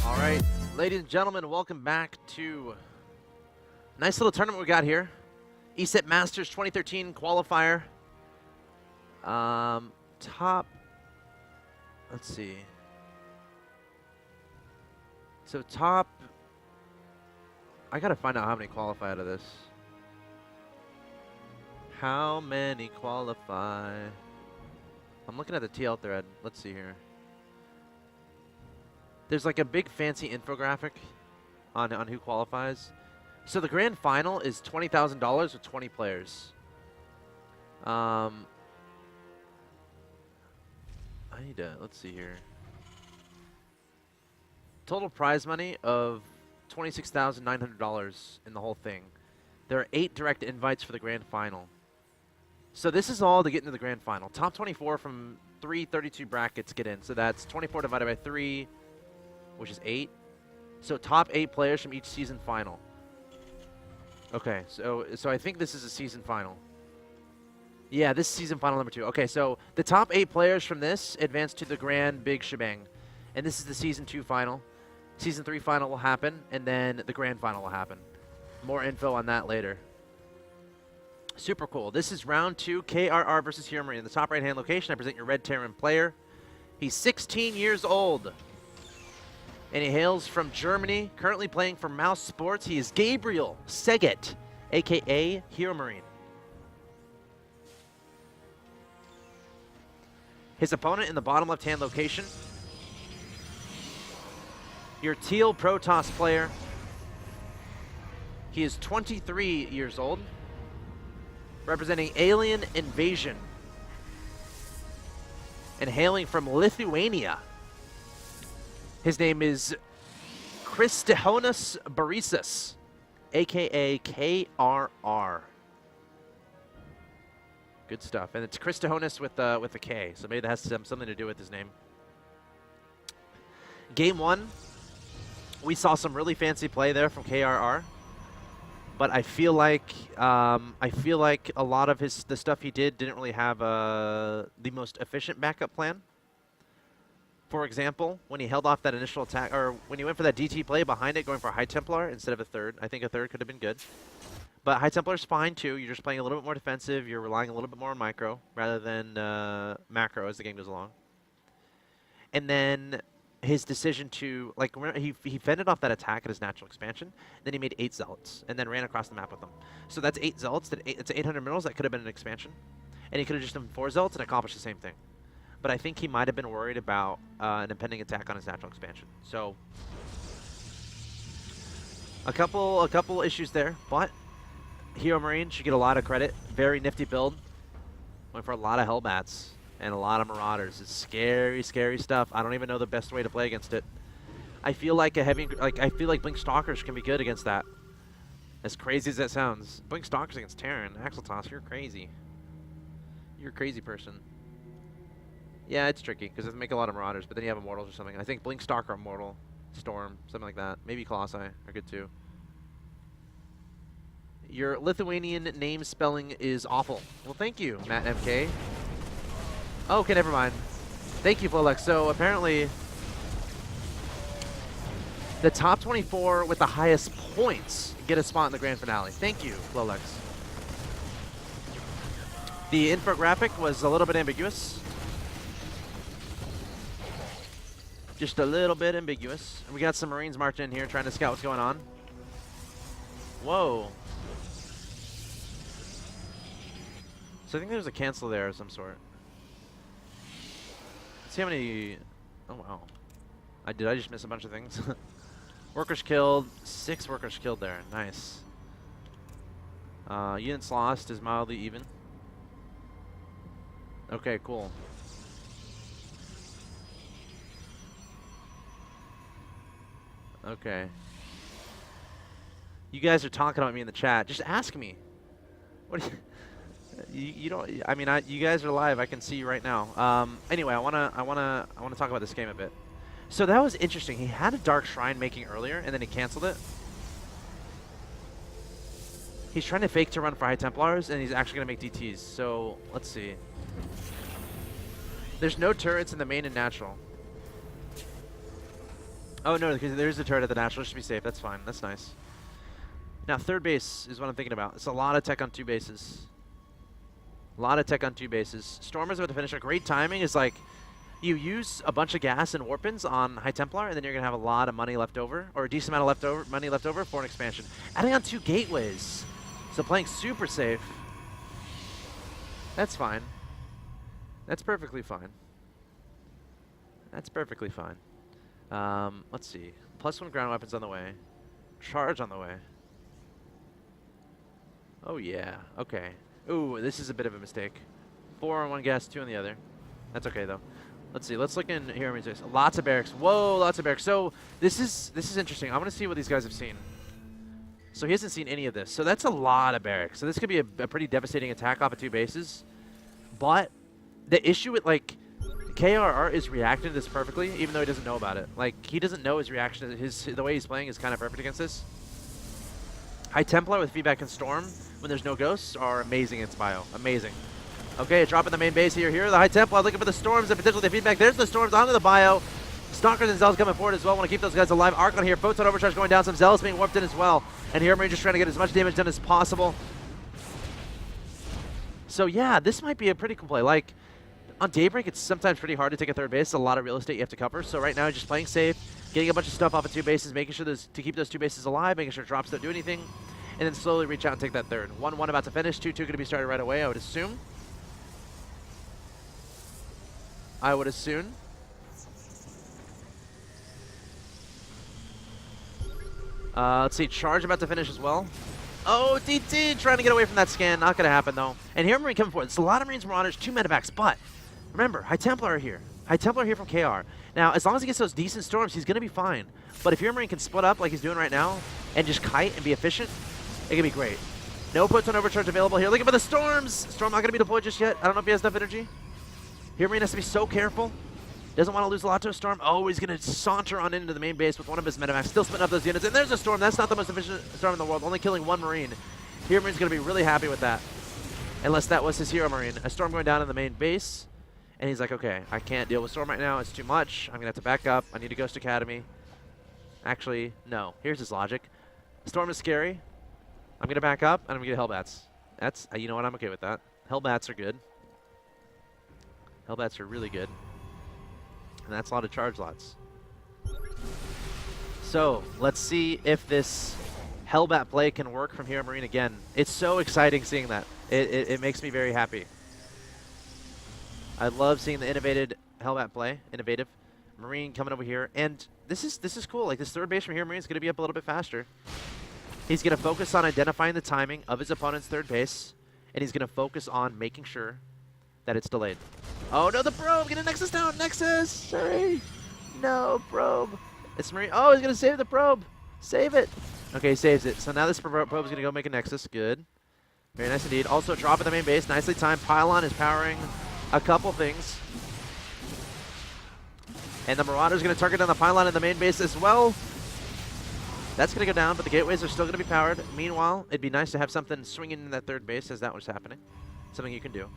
All right, ladies and gentlemen, welcome back to a nice little tournament we got here. Eset Masters 2013 qualifier. Top, let's see. So top, I gotta find out how many qualify out of this. How many qualify? I'm looking at the TL thread. Let's see here. There's like a big fancy infographic on who qualifies. So the grand final is $20,000 with 20 players. I need to, let's see here. Total prize money of $26,900 in the whole thing. There are 8 direct invites for the grand final. So this is all to get into the grand final. Top 24 from 332 brackets get in. So that's 24 divided by 3, which is 8. So top 8 players from each season final. Okay, so I think this is a season final. Yeah, this is season final number 2. Okay, so the top 8 players from this advance to the grand big shebang. And this is the season 2 final. Season 3 final will happen, and then the grand final will happen. More info on that later. Super cool. This is round 2, KRR versus HeroMarine. In the top right-hand location, I present your Red Terran player. He's 16 years old. And he hails from Germany, currently playing for Mouse Sports. He is Gabriel Seget, a.k.a. HeroMarine. His opponent in the bottom left-hand location, your Teal Protoss player. He is 23 years old, representing Alien Invasion, and hailing from Lithuania. His name is Kristijonas Barisas, a.k.a. KRR. Good stuff. And it's Kristijonas with a K, so maybe that has something to do with his name. Game 1, we saw some really fancy play there from KRR. But I feel like a lot of the stuff he didn't really have the most efficient backup plan. For example, when he held off that initial attack, or when he went for that DT play behind it, going for a High Templar instead of a third, I think a third could have been good. But High Templar's fine too. You're just playing a little bit more defensive. You're relying a little bit more on micro rather than macro as the game goes along. And then his decision to, like, he fended off that attack at his natural expansion, then he made 8 Zealots, and then ran across the map with them. So that's 8 Zealots, it's 800 minerals, that could have been an expansion. And he could have just done 4 Zealots and accomplished the same thing. But I think he might have been worried about an impending attack on his natural expansion. So, a couple issues there, but HeroMarine should get a lot of credit. Very nifty build. Went for a lot of Hellbats and a lot of Marauders. It's scary, scary stuff. I don't even know the best way to play against it. I feel like I feel like Blink Stalkers can be good against that. As crazy as that sounds. Blink Stalkers against Terran. Axeltoss, you're crazy. You're a crazy person. Yeah, it's tricky because it make a lot of Marauders, but then you have Immortals or something. I think Blink Stalker Immortal, Storm, something like that. Maybe Colossi are good too. Your Lithuanian name spelling is awful. Well, thank you, Matt MK. Oh, okay, never mind. Thank you, Flolex. So apparently, the top 24 with the highest points get a spot in the grand finale. Thank you, Flolex. The infographic was a little bit ambiguous. Just a little bit ambiguous. And we got some Marines marching in here trying to scout what's going on. Whoa. So I think there's a cancel there of some sort. Let's see how many... Oh, wow. I just miss a bunch of things? Workers killed. 6 workers killed there. Nice. Units lost is mildly even. Okay, cool. Okay. You guys are talking about me in the chat. Just ask me. What do you don't. I mean, you guys are live. I can see you right now. Anyway, I wanna talk about this game a bit. So that was interesting. He had a Dark Shrine making earlier, and then he canceled it. He's trying to fake to run for High Templars, and he's actually gonna make DTs. So let's see. There's no turrets in the main and natural. Oh, no, because there's a turret at the natural. It should be safe. That's fine. That's nice. Now, third base is what I'm thinking about. It's a lot of tech on 2 bases. A lot of tech on 2 bases. Stormer's about to finish. Great timing is like you use a bunch of gas and warpins on High Templar, and then you're going to have a lot of money left over, or a decent amount of money left over for an expansion. Adding on 2 gateways. So playing super safe. That's fine. That's perfectly fine. That's perfectly fine. Let's see. +1 ground weapons on the way. Charge on the way. Oh, yeah. Okay. Ooh, this is a bit of a mistake. 4 on one gas, 2 on the other. That's okay, though. Let's see. Let's look in HeroMarine's base. Lots of barracks. Whoa, lots of barracks. So this is interesting. I want to see what these guys have seen. So he hasn't seen any of this. So that's a lot of barracks. So this could be a pretty devastating attack off of 2 bases. But the issue with, like, KRR is reacting to this perfectly, even though he doesn't know about it. Like, he doesn't know his reaction. The way he's playing is kind of perfect against this. High Templar with feedback and Storm when there's no ghosts are amazing against Bio. Amazing. Okay, dropping the main base here. Here are the High Templar looking for the Storms and potentially the feedback. There's the Storms onto the Bio. Stalkers and Zealots coming forward as well. Want to keep those guys alive. Archon here. Photon Overcharge going down. Some Zealots being warped in as well. And HeroMarine just trying to get as much damage done as possible. So yeah, this might be a pretty cool play. Like, on Daybreak, it's sometimes pretty hard to take a third base. It's a lot of real estate you have to cover. So right now, just playing safe, getting a bunch of stuff off of 2 bases, making sure to keep those 2 bases alive, making sure drops don't do anything, and then slowly reach out and take that third. 1-1 about to finish. 2-2 going to be started right away, I would assume. Let's see, charge about to finish as well. Oh, DT trying to get away from that scan. Not going to happen, though. And HeroMarine coming forward. It's a lot of Marines, Marauders, 2 medevacs, but remember, High Templar are here. High Templar are here from KR. Now, as long as he gets those decent storms, he's going to be fine. But if HeroMarine can split up like he's doing right now and just kite and be efficient, it can be great. No Photon Overcharge available here. Looking for the storms. Storm not going to be deployed just yet. I don't know if he has enough energy. HeroMarine has to be so careful. Doesn't want to lose a lot to a Storm. Oh, he's going to saunter on into the main base with one of his medevacs. Still splitting up those units. And there's a Storm. That's not the most efficient Storm in the world. Only killing 1 Marine. HeroMarine's going to be really happy with that. Unless that was his HeroMarine. A Storm going down in the main base. And he's like, okay, I can't deal with Storm right now. It's too much. I'm going to have to back up. I need a Ghost Academy. Actually, no. Here's his logic. Storm is scary. I'm going to back up, and I'm going to get Hellbats. That's, you know what, I'm okay with that. Hellbats are good. Hellbats are really good. And that's a lot of charge lots. So, let's see if this Hellbat play can work from HeroMarine again. It's so exciting seeing that. It makes me very happy. I love seeing the innovated Hellbat play. Innovative. Marine coming over here. And this is cool. Like, this third base from HeroMarine is going to be up a little bit faster. He's going to focus on identifying the timing of his opponent's third base, and he's going to focus on making sure that it's delayed. Oh, no, the probe! Get a Nexus down! Nexus! Sorry! No, probe! It's Marine. Oh, he's going to save the probe! Save it! Okay, he saves it. So now this probe is going to go make a Nexus. Good. Very nice indeed. Also, drop at the main base. Nicely timed. Pylon is powering a couple things. And the Marauder's going to target down the Pylon in the main base as well. That's going to go down, but the gateways are still going to be powered. Meanwhile, it'd be nice to have something swinging in that third base as that was happening. Something you can do.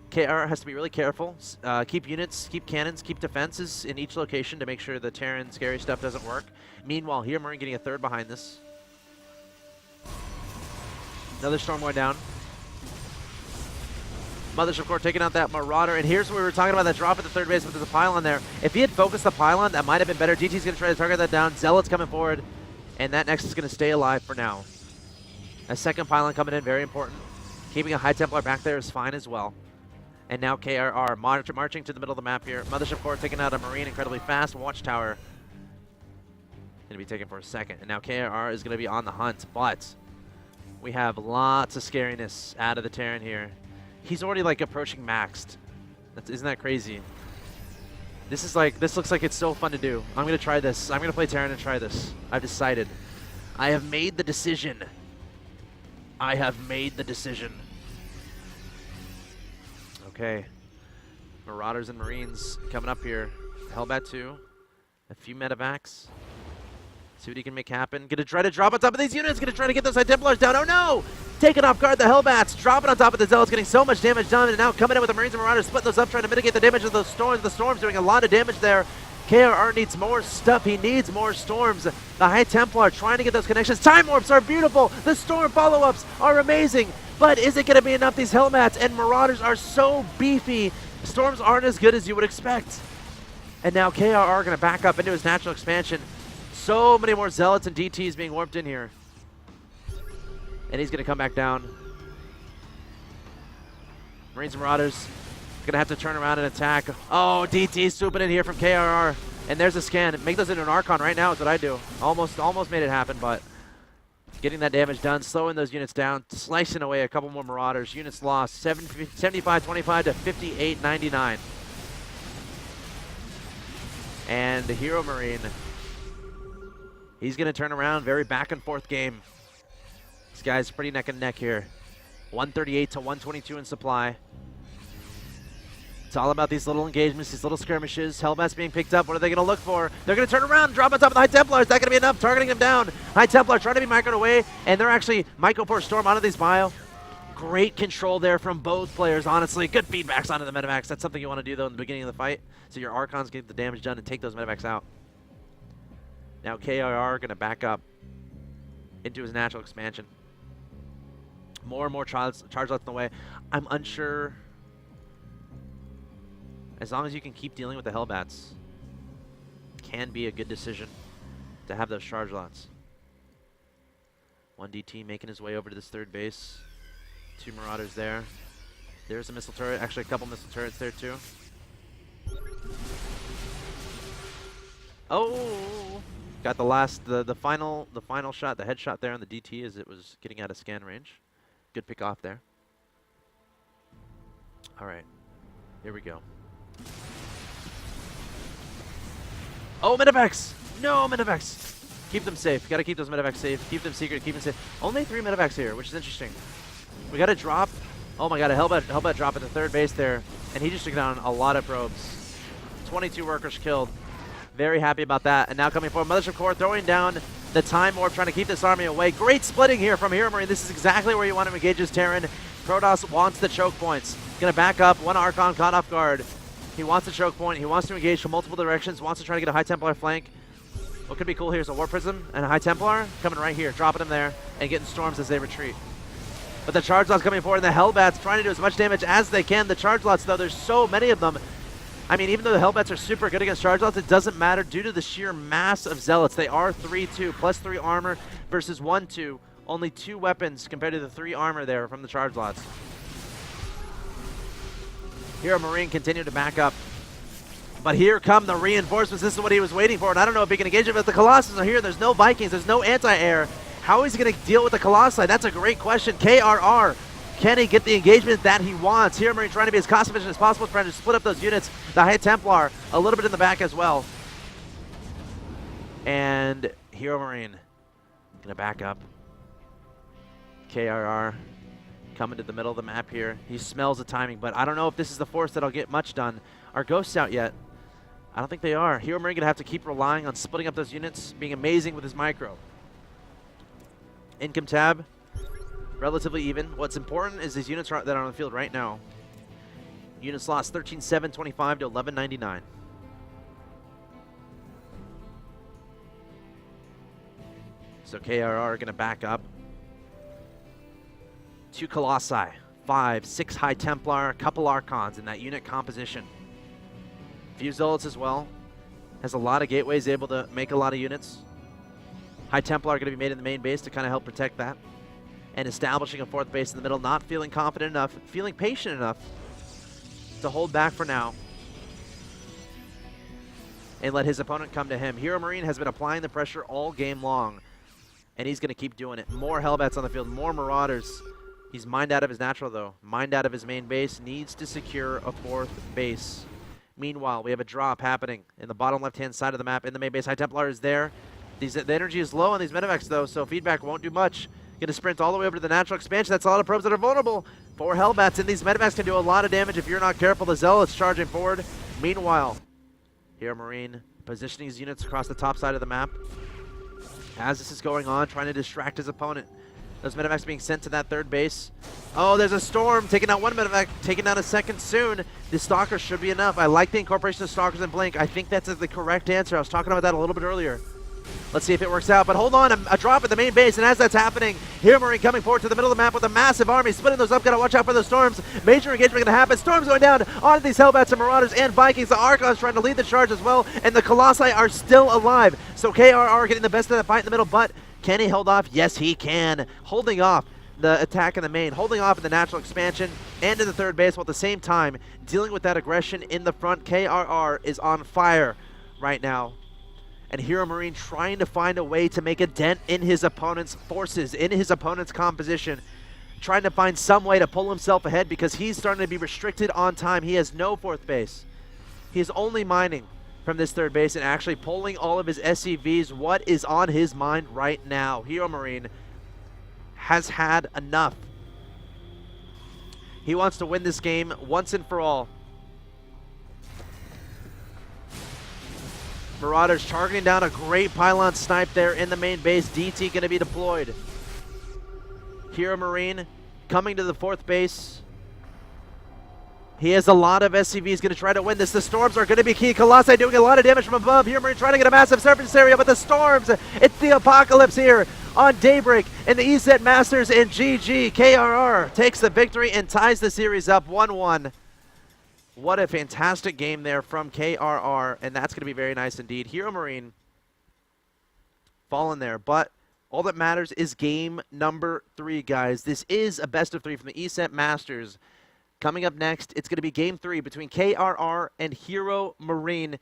KR has to be really careful. Keep units, keep cannons, keep defenses in each location to make sure the Terran scary stuff doesn't work. Meanwhile, HeroMarine getting a third behind this. Another Storm going down. Mothership Core taking out that Marauder. And here's where we were talking about that drop at the third base, but there's a Pylon there. If he had focused the Pylon, that might have been better. DT's going to try to target that down. Zealot's coming forward. And that Nexus is going to stay alive for now. A second Pylon coming in, very important. Keeping a High Templar back there is fine as well. And now KRR marching to the middle of the map here. Mothership Core taking out a Marine incredibly fast. Watchtower going to be taken for a second. And now KRR is going to be on the hunt. But we have lots of scariness out of the Terran here. He's already like approaching maxed. Isn't that crazy? This looks like it's so fun to do. I'm going to try this. I'm going to play Terran and try this. I've decided. I have made the decision. I have made the decision. Okay. Marauders and Marines coming up here. Hellbat 2. A few medevacs. See what he can make happen. Gonna try to drop on top of these units. Gonna try to get those High Templars down. Oh no! Taking off guard the Hellbats. Dropping on top of the Zealots. Getting so much damage done. And now coming in with the Marines and Marauders. Splitting those up. Trying to mitigate the damage of those Storms. The Storms doing a lot of damage there. KRR needs more stuff. He needs more storms. The High Templar trying to get those connections. Time warps are beautiful. The storm follow-ups are amazing. But is it going to be enough? These Hellmats and Marauders are so beefy. Storms aren't as good as you would expect. And now KRR going to back up into his natural expansion. So many more Zealots and DTs being warped in here. And he's going to come back down. Marines and Marauders going to have to turn around and attack. Oh, DT swooping in here from KRR. And there's a scan. Make those into an Archon right now is what I do. Almost made it happen, but getting that damage done, slowing those units down, slicing away a couple more Marauders. Units lost 75-25 to 58-99. And the HeroMarine, he's going to turn around. Very back and forth game. This guy's pretty neck and neck here. 138 to 122 in supply. It's all about these little engagements, these little skirmishes. Hellbats being picked up. What are they going to look for? They're going to turn around, drop on top of the High Templar. Is that going to be enough? Targeting them down. High Templar trying to be microed away, and they're actually Micro Force Storm onto these bio. Great control there from both players, honestly. Good feedbacks onto the Medivacs. That's something you want to do, though, in the beginning of the fight. So your Archons get the damage done and take those Medivacs out. Now KRR going to back up into his natural expansion. More and more charge lots in the way. I'm unsure. As long as you can keep dealing with the Hellbats, can be a good decision to have those charge lots. 1 DT making his way over to this third base. 2 Marauders there. There's a missile turret. Actually, a couple missile turrets there too. Oh! Got the final shot, the headshot there on the DT as it was getting out of scan range. Good pick off there. All right, here we go. Oh, Medivacs! No, Medivacs! Keep them safe. Got to keep those Medivacs safe. Keep them secret. Keep them safe. Only 3 Medivacs here, which is interesting. We got a drop. Oh my god, a Hellbat drop at the third base there, and he just took down a lot of probes. 22 workers killed. Very happy about that. And now coming forward, Mothership Core throwing down the Time Warp, trying to keep this army away. Great splitting here from HeroMarine. This is exactly where you want to engage his Terran. Protoss wants the choke points. Gonna back up. 1 Archon caught off guard. He wants a choke point. He wants to engage from multiple directions. Wants to try to get a High Templar flank. What could be cool here is a War Prism and a High Templar coming right here, dropping him there and getting storms as they retreat. But the Charge Lots coming forward, and the Hellbats trying to do as much damage as they can. The Charge Lots, though, there's so many of them. I mean, even though the Hellbats are super good against Charge Lots, it doesn't matter due to the sheer mass of Zealots. They are 3-2, plus 3 armor versus 1-2. Only 2 weapons compared to the 3 armor there from the Charge Lots. HeroMarine continue to back up. But here come the reinforcements. This is what he was waiting for, and I don't know if he can engage it, but the Colossus are here. There's no Vikings. There's no anti-air. How is he going to deal with the Colossi? That's a great question. KRR, can he get the engagement that he wants? HeroMarine trying to be as cost efficient as possible, trying to split up those units. The High Templar a little bit in the back as well. And HeroMarine going to back up. KRR coming to the middle of the map here. He smells the timing, but I don't know if this is the force that'll get much done. Are ghosts out yet? I don't think they are. HeroMarine going to have to keep relying on splitting up those units, being amazing with his micro. Income tab, relatively even. What's important is these units that are on the field right now. Units lost 13-7-25 to 11-99. So KRR are going to back up. 2 Colossi, 5, 6 High Templar, a couple Archons in that unit composition. Few Zealots as well. Has a lot of gateways, able to make a lot of units. High Templar are going to be made in the main base to kind of help protect that. And establishing a 4th base in the middle, not feeling confident enough, feeling patient enough to hold back for now and let his opponent come to him. HeroMarine has been applying the pressure all game long, and he's going to keep doing it. More Hellbats on the field, more Marauders. He's mined out of his natural, though. Mined out of his main base, needs to secure a 4th base. Meanwhile, we have a drop happening in the bottom left-hand side of the map in the main base. High Templar is there. The energy is low on these Medivacs, though, so feedback won't do much. Going to sprint all the way over to the natural expansion. That's a lot of probes that are vulnerable. 4 Hellbats, and these Medivacs can do a lot of damage if you're not careful. The Zealots charging forward. Meanwhile, HeroMarine positioning his units across the top side of the map. As this is going on, trying to distract his opponent. Those medevacs being sent to that third base. Oh, there's a storm taking out one medevac, taking out a second soon. The stalkers should be enough. I like the incorporation of stalkers and blink. I think that's the correct answer. I was talking about that a little bit earlier. Let's see if it works out. But hold on, a drop at the main base, and as that's happening, HeroMarine coming forward to the middle of the map with a massive army, splitting those up. Gotta watch out for the storms. Major engagement gonna happen. Storms going down on these Hellbats and Marauders and Vikings. The Archons trying to lead the charge as well, and the Colossi are still alive. So KRR getting the best of the fight in the middle, but can he hold off? Yes, he can. Holding off the attack in the main, holding off in the natural expansion and in the third base, while at the same time dealing with that aggression in the front. KRR is on fire right now. And HeroMarine trying to find a way to make a dent in his opponent's forces, in his opponent's composition, trying to find some way to pull himself ahead because he's starting to be restricted on time. He has no fourth base. He is only mining from this third base and actually pulling all of his SCVs. What is on his mind right now? HeroMarine has had enough. He wants to win this game once and for all. Marauders targeting down a great pylon snipe there in the main base. DT going to be deployed. HeroMarine coming to the fourth base. He has a lot of SCVs going to try to win this. The storms are going to be key. Colossi doing a lot of damage from above. HeroMarine trying to get a massive surface area, but the storms, it's the apocalypse here on Daybreak and the Eset Masters and GG. KRR takes the victory and ties the series up 1-1. What a fantastic game there from KRR, and that's going to be very nice indeed. HeroMarine falling there, but all that matters is game number 3, guys. This is a best of 3 from the Eset Masters. Coming up next, it's going to be game 3 between KRR and HeroMarine.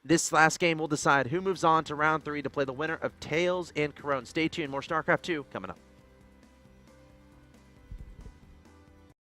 This last game will decide who moves on to round 3 to play the winner of Tails and Corone. Stay tuned, more StarCraft 2 coming up.